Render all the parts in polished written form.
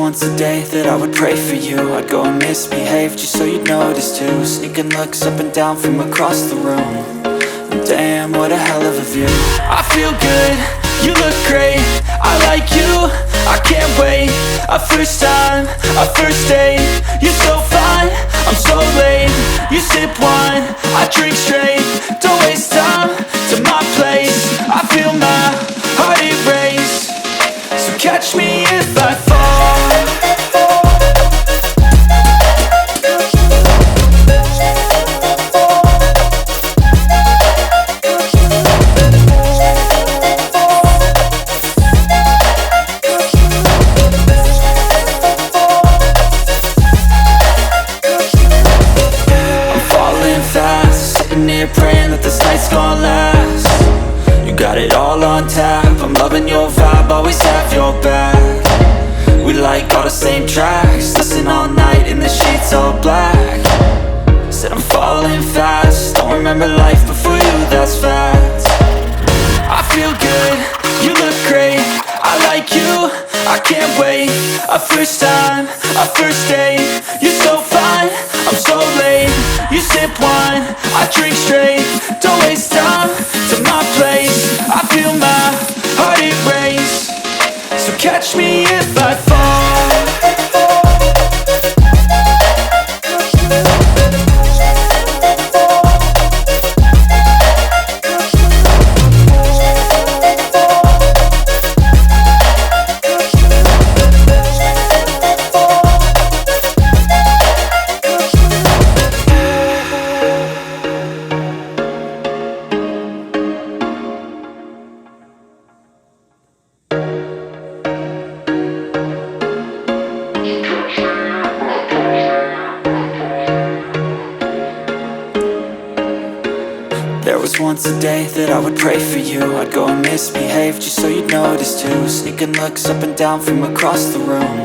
once a day that I would pray for you. I'd go and misbehave just so you'd notice too. Sneaking looks up and down from across the room. And damn, what a hell of a view. I feel good, you look great, I like you, I can't wait. A first time, a first date, you're so fine, I'm so late. You sip wine, I drink straight. Don't waste time to my place. I feel my heart erase. So catch me if I fall. Praying that this night's gonna last. You got it all on tap, I'm loving your vibe, always have your back. We like all the same tracks, listen all night in the sheets all black. Said I'm falling fast, don't remember life before you, that's fact. I feel good, you look great, I like you, I can't wait. A first time, a first date, you're so fine, I'm so late. You sip wine, I drink straight. Don't waste time to my place. I feel my heart erase. So catch me if I fall. There was once a day that I would pray for you. I'd go and misbehave just so you'd notice too. Sneaking looks up and down from across the room.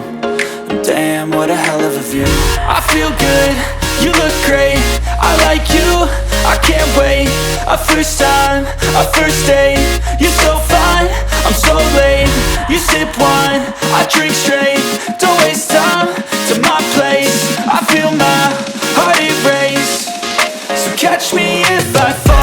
And damn, what a hell of a view. I feel good, you look great, I like you, I can't wait. A first time, a first date, you're so fine, I'm so late. You sip wine, I drink straight. Don't waste time to my place. I feel my heart erase. So catch me if I fall.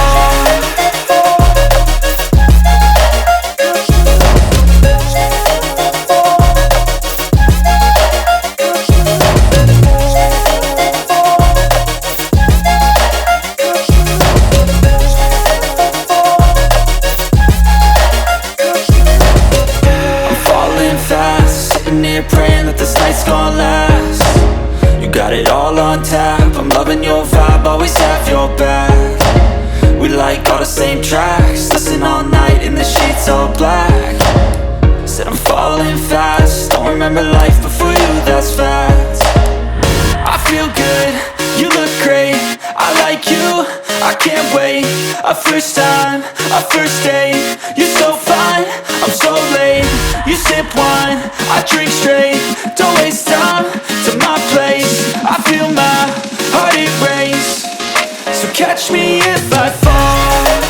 Praying that this night's gonna last. You got it all on tap, I'm loving your vibe, always have your back. We like all the same tracks, listen all night in the sheets all black. Said I'm falling fast, don't remember life before you, that's fact. I feel good, you look great, I like you, I can't wait. A first time, a first date, you're so fine, I'm so late. You sip wine, I drink straight. Don't waste time to my place. I feel my heart erase. So catch me if I fall.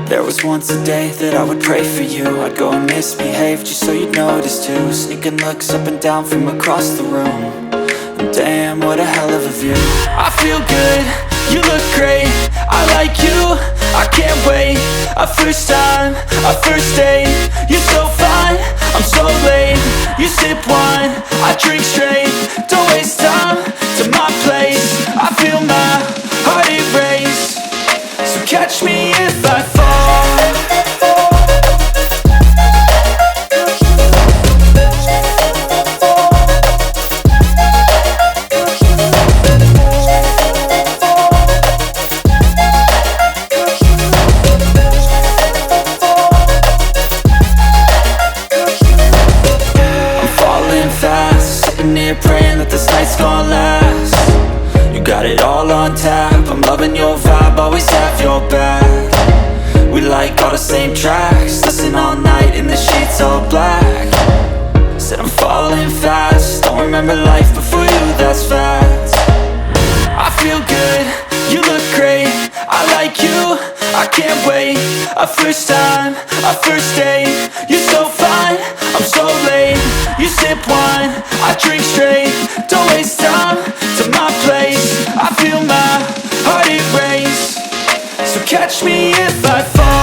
There was once a day that I would pray for you. I'd go and misbehave just so you'd notice too. Sneaking looks up and down from across the room. And damn, what a hell of a view. I feel good, you look great, I like you, I can't wait. A first time, a first date, you're so fine, I'm so late. You sip wine, I drink straight. Don't waste time to my place. I feel my heart erase. So catch me if I fall. always have your back. We like all the same tracks, listen all night in the sheets all black. Said I'm falling fast, don't remember life before you, that's fact. I feel good, you look great, I like you, I can't wait. A first time, a first date, you're so fine, I'm so late. You sip wine, I drink straight, don't waste time to my place. I feel my heart it race, so catch me if I fall.